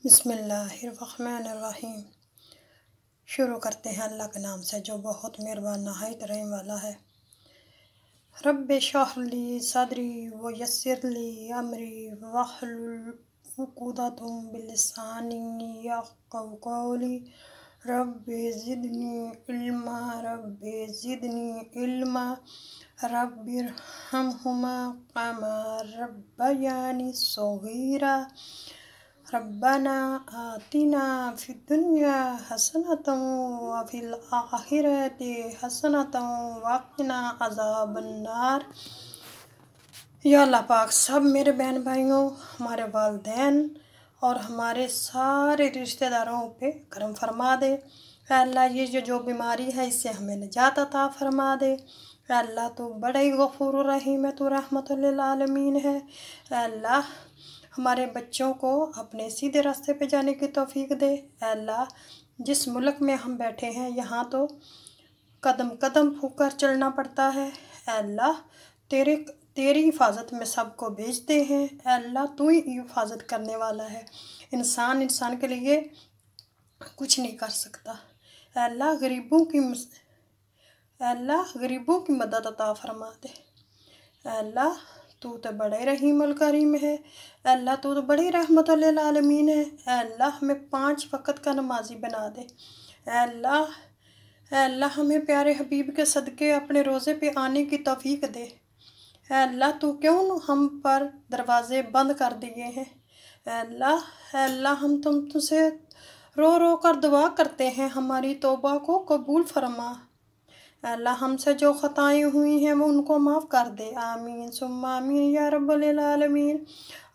बिस्मिल्लाहिर्रहमानिर्रहीम। शुरू करते हैं अल्लाह के नाम से जो बहुत मेहरबान नहायत रहम वाला है। रब्बि इश्रह ली सदरी व यस्सिर ली अमरी वहलुल उक़दतम मिन लिसानी यफ़क़हू क़ौली। रब्बि ज़िदनी इल्मा रब्बिरहमहुमा कमा रब्बयानी सग़ीरा। रब्बना आतिना फिद्दुनिया हसनतन व फिल आखिरति हसनतन व क़िना अज़ाबन्नार। या अल्लाह पाक सब मेरे बहन भाइयों, हमारे वालिदैन और हमारे सारे रिश्तेदारों पे करम फरमा दे। अल्लाह ये जो बीमारी है इससे हमें निजात अता फरमा दे। अल्लाह तो बड़ा ही गफूर रहीम है, तो रहमतुल लिल आलमीन है। अल्लाह हमारे बच्चों को अपने सीधे रास्ते पे जाने की तौफीक दे। अल्लाह जिस मुल्क में हम बैठे हैं यहाँ तो कदम कदम फूक कर चलना पड़ता है। अल्लाह तेरी हिफाजत में सबको भेजते हैं। अल्लाह तू ही हिफाजत करने वाला है, इंसान के लिए कुछ नहीं कर सकता। अल्लाह गरीबों की मदद अता फरमा दे। अल्लाह तू तो बड़े रहीमुल करीम है। अल्लाह तू तो बड़ी रहमतुल लिल आलमीन है। अल्लाह हमें 5 वक़्त का नमाजी बना दे। अल्लाह हमें प्यारे हबीब के सदक़े अपने रोज़े पे आने की तौफीक दे। अल्लाह तू क्यों हम पर दरवाज़े बंद कर दिए हैं। अल्लाह हम तुमसे रो रो कर दुआ करते हैं, हमारी तौबा को कबूल फरमा। अल्लाह हमसे जो ख़ताएँ हुई हैं वो उनको माफ़ कर दे। आमीन सुम्मा आमीन या रब्बल आलमीन।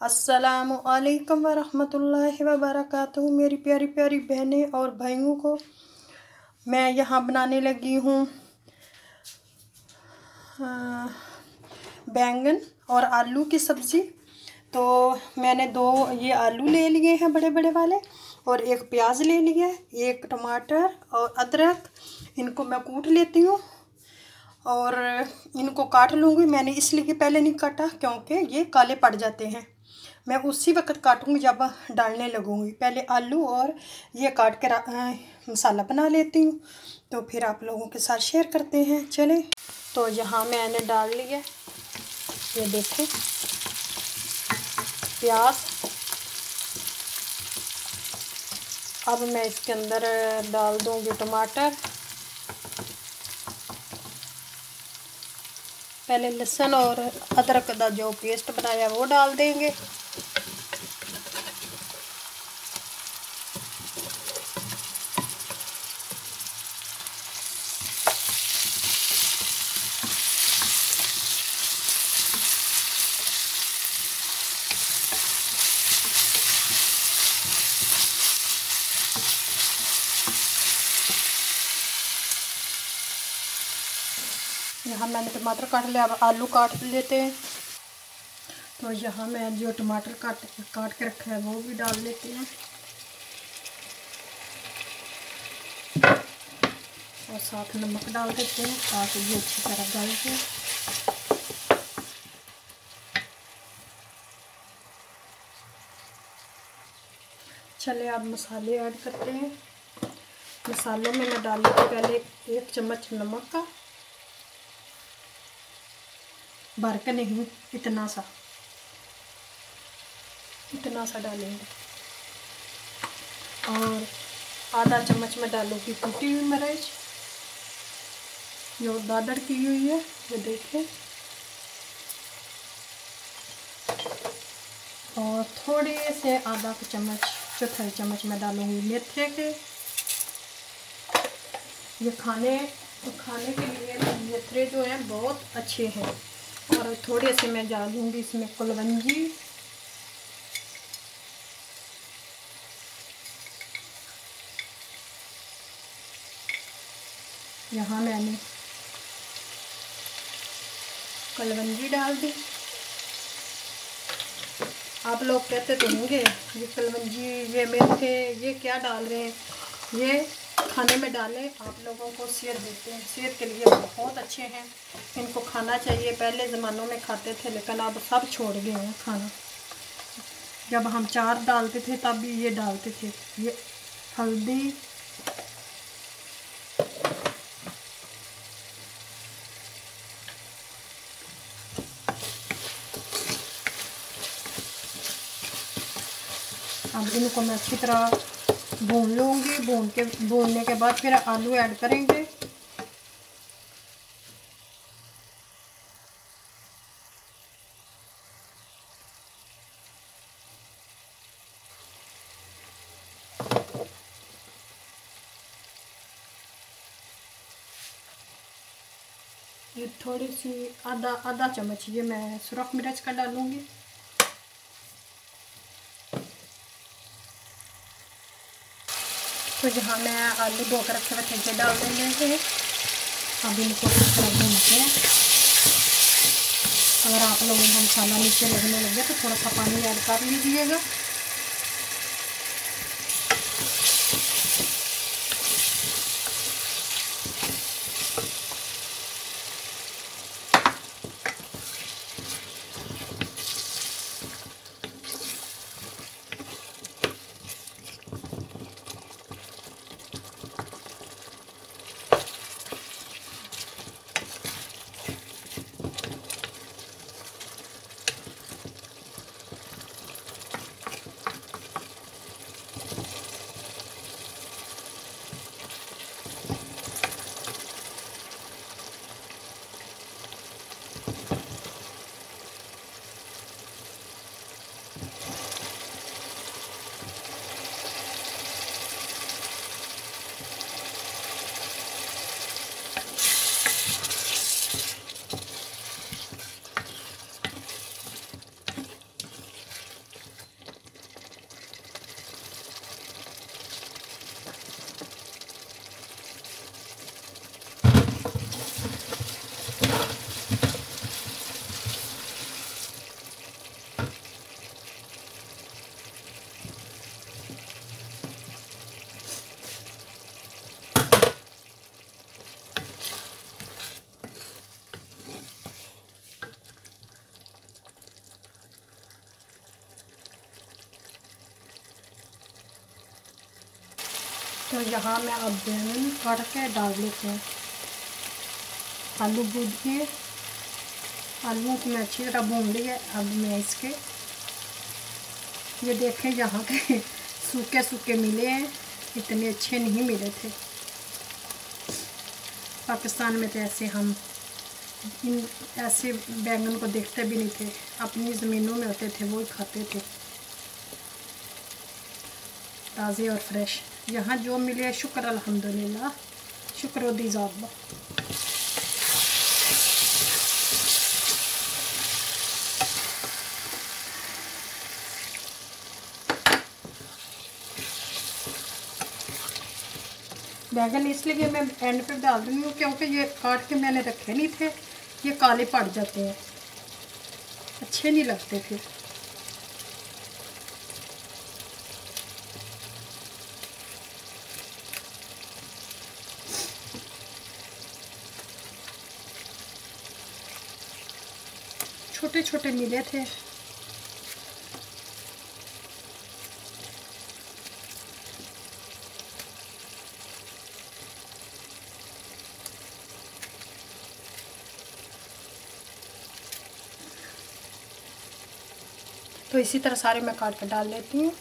अस्सलामु अलैकुम व रहमतुल्लाहि व बरकातुहू। मेरी प्यारी प्यारी बहनें और भाइयों को मैं यहाँ बनाने लगी हूँ बैंगन और आलू की सब्ज़ी। तो मैंने 2 ये आलू ले लिए हैं बड़े बड़े वाले, और 1 प्याज ले लिया है, 1 टमाटर और अदरक। इनको मैं कूट लेती हूँ और इनको काट लूँगी। मैंने इसलिए पहले नहीं काटा क्योंकि ये काले पड़ जाते हैं। मैं उसी वक्त काटूँगी जब डालने लगूँगी। पहले आलू और ये काट के मसाला बना लेती हूँ, तो फिर आप लोगों के साथ शेयर करते हैं। चलें, तो यहाँ मैंने डाल लिया, ये देखें प्याज। अब मैं इसके अंदर डाल दूँगी टमाटर। पहले लहसुन और अदरक का जो पेस्ट बनाया वो डाल देंगे। यहाँ मैंने टमाटर काट लिया, अब आलू काट लेते हैं। तो यहाँ मैं जो टमाटर काट के रखा है वो भी डाल लेते हैं, और साथ नमक डाल देते हैं ताकि ये अच्छी तरह गल जाए। चले अब मसाले ऐड करते हैं। मसालों में मैं डाल लेती पहले 1 चम्मच नमक का, भर के नहीं, इतना सा डालेंगे। और आधा चम्मच में डालूँगी कुटी हुई मिर्च जो दादड़ की हुई है, ये देखें। और थोड़े से आधा चम्मच, चौथाई चम्मच में डालूँगी मेथी के। ये खाने के लिए मेथी जो है बहुत अच्छे हैं। और थोड़े से मैं डालूँगी इसमें कुलवंजी, यहाँ मैंने कलवंजी डाल दी। आप लोग कहते तो होंगे ये कलवंजी, ये मेथे, ये क्या डाल रहे हैं। ये खाने में डालें, आप लोगों को सेहत देते हैं, सेहत के लिए बहुत अच्छे हैं, इनको खाना चाहिए। पहले ज़मानों में खाते थे लेकिन अब सब छोड़ गए हैं खाना। जब हम चार डालते थे तब भी ये डालते थे, ये हल्दी, अब इनको मैं अच्छी तरह भून लूँगी। भूनने के बाद फिर आलू ऐड करेंगे। ये थोड़ी सी आधा चम्मच ये मैं सुरख मिर्च का डालूँगी। तो जहाँ मैं आलू धो कर रखे हुए थे ये डाल देंगे। अब इनको थोड़ा भूनते हैं। अगर आप लोगों को मसाला नीचे लगने लगे तो थोड़ा सा पानी ऐड कर लीजिएगा। तो यहाँ मैं अब बैंगन काट के डाल देते हैं। आलू भून के, आलूओं को मैं अच्छी तरह भून लिया। अब मैं इसके ये देखें यहाँ के सूखे सूखे मिले हैं, इतने अच्छे नहीं मिले थे। पाकिस्तान में तो ऐसे हम ऐसे बैंगन को देखते भी नहीं थे, अपनी ज़मीनों में होते थे वो ही खाते थे, ताज़े और फ्रेश। यहाँ जो मिले शुक्र अल्हम्दुलिल्लाह, शुक्र दिज़ाब। बैगन इसलिए मैं एंड पे डाल रही हूँ क्योंकि ये काट के मैंने रखे नहीं थे, ये काले पड़ जाते हैं, अच्छे नहीं लगते फिर। छोटे छोटे मिले थे। तो इसी तरह सारे मैं काट के डाल लेती हूँ।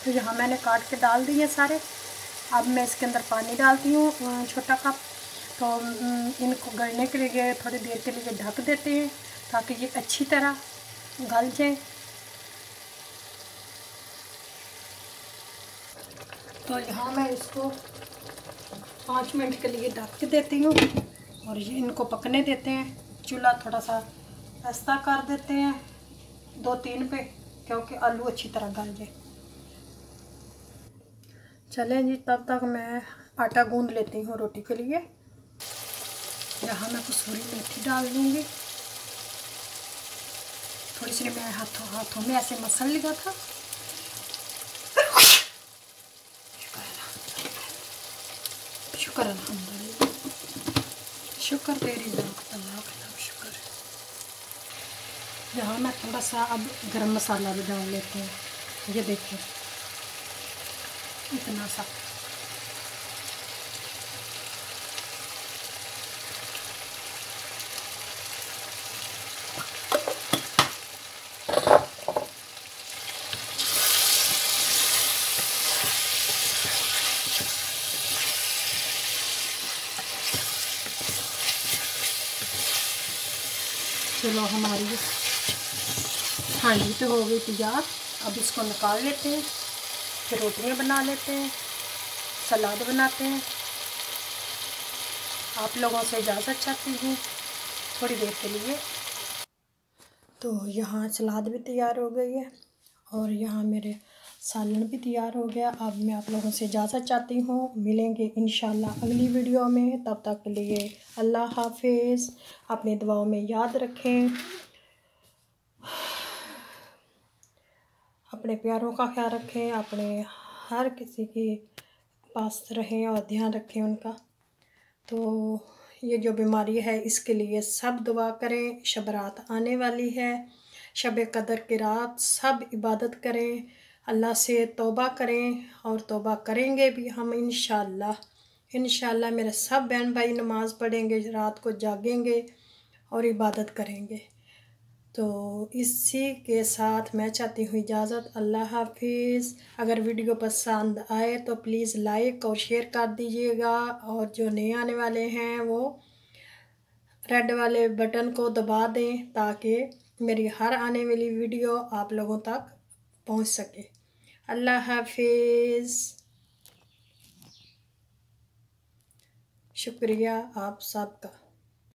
तो यहाँ मैंने काट के डाल दिए सारे। अब मैं इसके अंदर पानी डालती हूँ छोटा कप। तो इनको गलने के लिए थोड़ी देर के लिए ढक देते हैं ताकि ये अच्छी तरह गल जाए। तो यहाँ मैं इसको 5 मिनट के लिए ढक के देती हूँ और ये इनको पकने देते हैं। चूल्हा थोड़ा सा ऐसा कर देते हैं 2-3 पे, क्योंकि आलू अच्छी तरह गल जाए। चलें जी, तब तक मैं आटा गूंद लेती हूँ रोटी के लिए। यहाँ मैं कसूरी मेथी डाल दूँगी। थोड़ी सी मैं हाथों में ऐसे मसल लिया था। शुक्र अल्हम्दुलिल्लाह, शुक्र तेरी लाख शुक्र। यहाँ मैं थोड़ा सा अब गरम मसाला भी डाल लेते हैं। ये देखिए इतना सा। चलो हमारी हांडी तो हो गई तैयार। अब इसको निकाल लेते हैं, फिर रोटियां बना लेते हैं, सलाद बनाते हैं। आप लोगों से इजाज़त चाहती हूँ थोड़ी देर के लिए। तो यहाँ सलाद भी तैयार हो गई है और यहाँ मेरे सालन भी तैयार हो गया। अब मैं आप लोगों से इजाज़त चाहती हूँ, मिलेंगे इंशाल्लाह अगली वीडियो में। तब तक के लिए अल्लाह हाफिज़। अपनी दुआओं में याद रखें, अपने प्यारों का ख्याल रखें, अपने हर किसी के पास रहें और ध्यान रखें उनका। तो ये जो बीमारी है इसके लिए सब दुआ करें। शब रात आने वाली है, शब कदर की रात, सब इबादत करें, अल्लाह से तौबा करें और तौबा करेंगे भी हम इंशाल्लाह मेरे सब बहन भाई नमाज़ पढ़ेंगे, रात को जागेंगे और इबादत करेंगे। तो इसी के साथ मैं चाहती हूँ इजाज़त। अल्लाह हाफिज़। अगर वीडियो पसंद आए तो प्लीज़ लाइक और शेयर कर दीजिएगा, और जो नए आने वाले हैं वो रेड वाले बटन को दबा दें ताकि मेरी हर आने वाली वीडियो आप लोगों तक पहुँच सके। अल्लाह हाफिज़। शुक्रिया आप सबका।